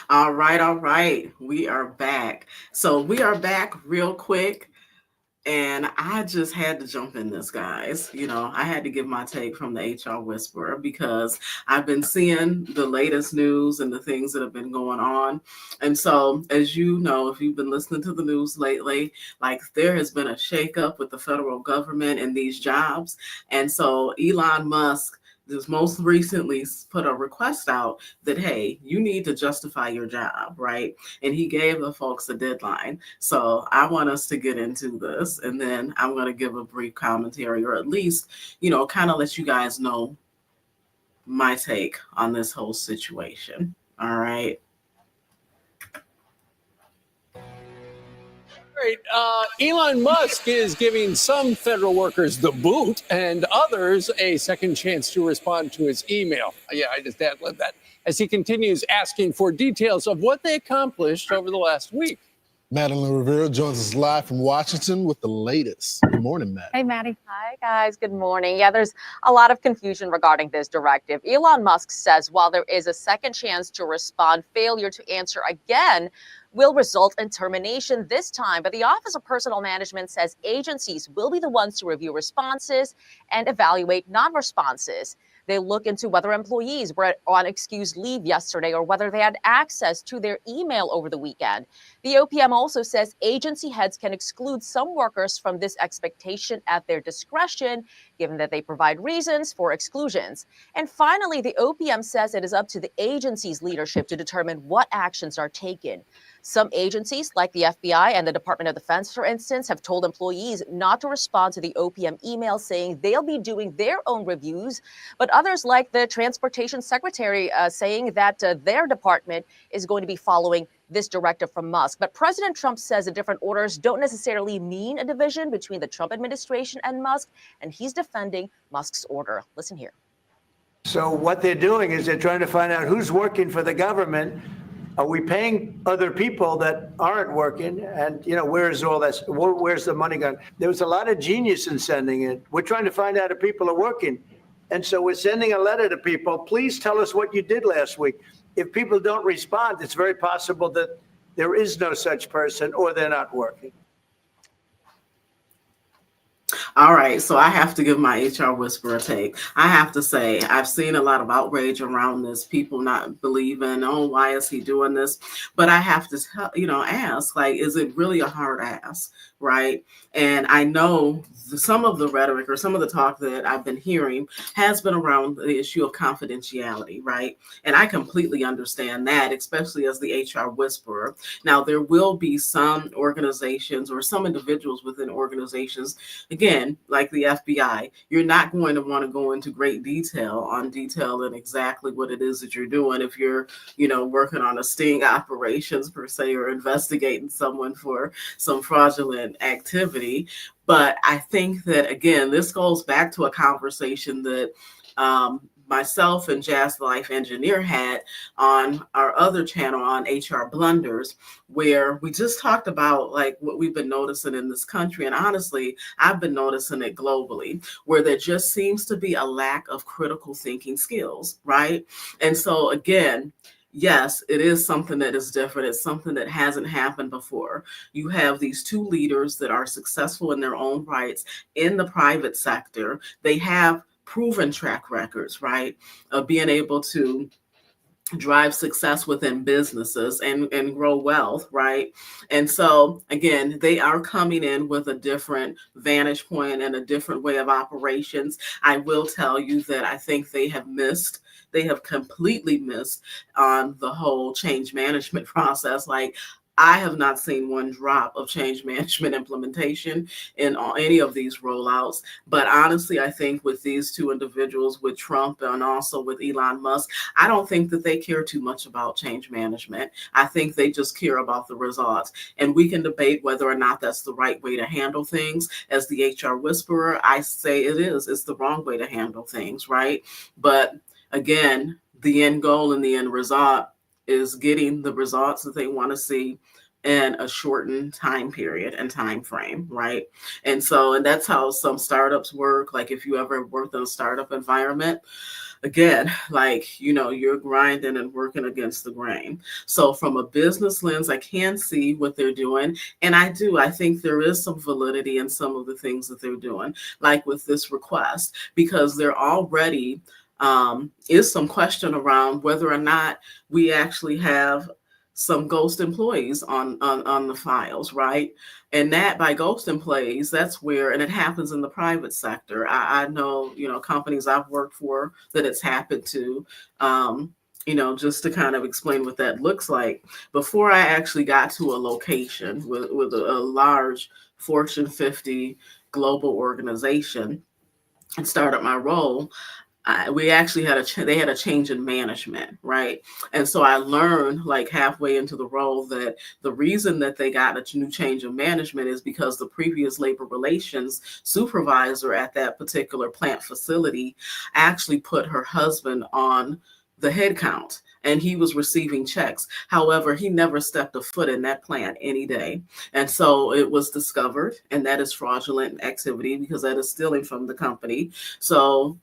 All right, all right. We are back. So we are back real quick. And I just had to jump in this, guys. I had to give my take from the HR Whisperer because I've been seeing the latest news and the things that have been going on. And so, as you know, if you've been listening to the news lately, like there has been a shakeup with the federal government and these jobs. And so, Elon Musk just most recently put a request out that, hey, you need to justify your job, right? And he gave the folks a deadline. So I want us to get into this, and then I'm going to give a brief commentary, or at least, kind of let you guys know my take on this whole situation. All right. Right. Elon Musk is giving some federal workers the boot and others a second chance to respond to his email. Yeah, I just ad-libbed that. As he continues asking for details of what they accomplished over the last week. Madeline Rivera joins us live from Washington with the latest. Good morning, Matt. Hey, Maddie. Hi, guys. Good morning. Yeah, there's a lot of confusion regarding this directive. Elon Musk says while there is a second chance to respond, failure to answer again will result in termination this time. But the Office of Personnel Management says agencies will be the ones to review responses and evaluate non-responses. They look into whether employees were on excused leave yesterday or whether they had access to their email over the weekend. The OPM also says agency heads can exclude some workers from this expectation at their discretion, given that they provide reasons for exclusions. And finally, the OPM says it is up to the agency's leadership to determine what actions are taken. Some agencies, like the FBI and the Department of Defense, for instance, have told employees not to respond to the OPM email, saying they'll be doing their own reviews. But others, like the Transportation Secretary, saying that their department is going to be following this directive from Musk. But President Trump says the different orders don't necessarily mean a division between the Trump administration and Musk, and he's defending Musk's order. Listen here. So what they're doing is they're trying to find out who's working for the government. Are we paying other people that aren't working? And, where's all that? Where's the money gone? There was a lot of genius in sending it. We're trying to find out if people are working. And so we're sending a letter to people. Please tell us what you did last week. If people don't respond, it's very possible that there is no such person or they're not working. All right, so I have to give my HR Whisperer take. I have to say, I've seen a lot of outrage around this, people not believing, oh, why is he doing this? But I have to, ask, like, is it really a hard ask, right? And I know some of the rhetoric or some of the talk that I've been hearing has been around the issue of confidentiality, right? And I completely understand that, especially as the HR Whisperer. Now, there will be some organizations or some individuals within organizations, again, like the FBI, you're not going to want to go into great detail on detailing exactly what it is that you're doing if you're, working on a sting operations per se, or investigating someone for some fraudulent activity. But I think that, again, this goes back to a conversation that myself and Jazz the Life Engineer had on our other channel on HR Blunders, where we just talked about like what we've been noticing in this country. And honestly, I've been noticing it globally, where there just seems to be a lack of critical thinking skills, right? And so again, yes, it is something that is different. It's something that hasn't happened before. You have these two leaders that are successful in their own rights in the private sector. They have proven track records, right, of being able to drive success within businesses and grow wealth, right? And so, again, they are coming in with a different vantage point and a different way of operations. I will tell you that I think they have completely missed on the whole change management process. Like, I have not seen one drop of change management implementation in any of these rollouts. But honestly, I think with these two individuals, with Trump and also with Elon Musk, I don't think that they care too much about change management. I think they just care about the results. And we can debate whether or not that's the right way to handle things. As the HR Whisperer, I say it is. It's the wrong way to handle things, right? But again, the end goal and the end result is getting the results that they want to see in a shortened time period and time frame, right? And that's how some startups work. Like if you ever worked in a startup environment, again, like, you're grinding and working against the grain. So from a business lens, I can see what they're doing. And I think there is some validity in some of the things that they're doing, like with this request, because there already is some question around whether or not we actually have some ghost employees on the files, right? And that by ghost employees, that's where, and it happens in the private sector. I know, companies I've worked for that it's happened to. Just to kind of explain what that looks like. Before I actually got to a location with a large Fortune 50 global organization and started my role, we actually had they had a change in management, right? And so I learned like halfway into the role that the reason that they got a new change of management is because the previous labor relations supervisor at that particular plant facility actually put her husband on the head count, and he was receiving checks. However, he never stepped a foot in that plant any day. And so it was discovered, and that is fraudulent activity because that is stealing from the company. So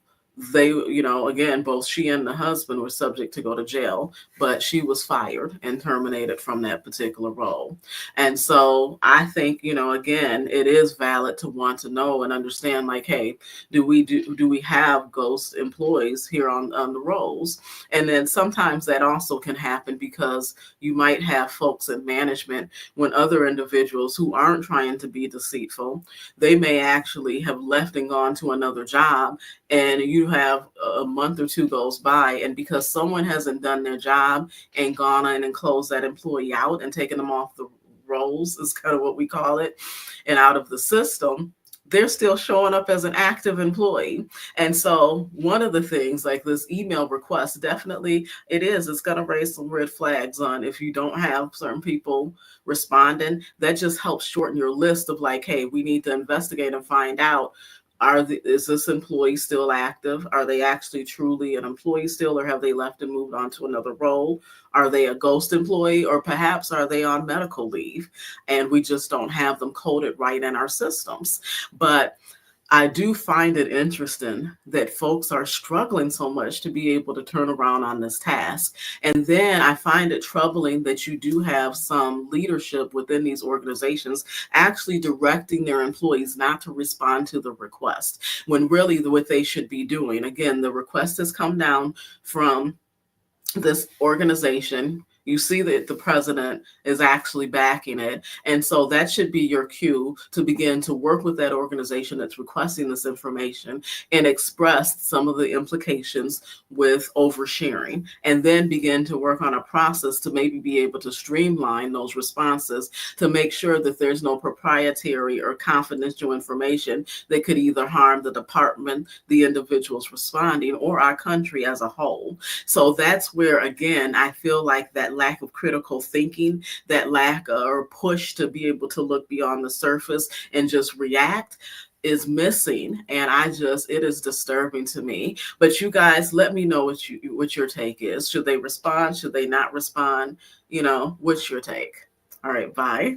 they, again, both she and the husband were subject to go to jail, but she was fired and terminated from that particular role. And so I think, again, it is valid to want to know and understand, like, hey, do we have ghost employees here on the rolls? And then sometimes that also can happen because you might have folks in management when other individuals who aren't trying to be deceitful, they may actually have left and gone to another job, and you have a month or two goes by, and because someone hasn't done their job and gone in and closed that employee out and taken them off the rolls, is kind of what we call it, and out of the system, they're still showing up as an active employee. And so one of the things, like this email request, definitely it's going to raise some red flags on if you don't have certain people responding. That just helps shorten your list of like, hey, we need to investigate and find out, is this employee still active? Are they actually truly an employee still, or have they left and moved on to another role? Are they a ghost employee, or perhaps are they on medical leave and we just don't have them coded right in our systems? But I do find it interesting that folks are struggling so much to be able to turn around on this task. And then I find it troubling that you do have some leadership within these organizations actually directing their employees not to respond to the request, when really what they should be doing. Again, the request has come down from this organization. You see that the president is actually backing it. And so that should be your cue to begin to work with that organization that's requesting this information and express some of the implications with oversharing, and then begin to work on a process to maybe be able to streamline those responses to make sure that there's no proprietary or confidential information that could either harm the department, the individuals responding, or our country as a whole. So that's where, again, I feel like that lack of critical thinking, that lack or push to be able to look beyond the surface and just react is missing. And it is disturbing to me. But you guys, let me know what your take is. Should they respond? Should they not respond? What's your take? All right, bye.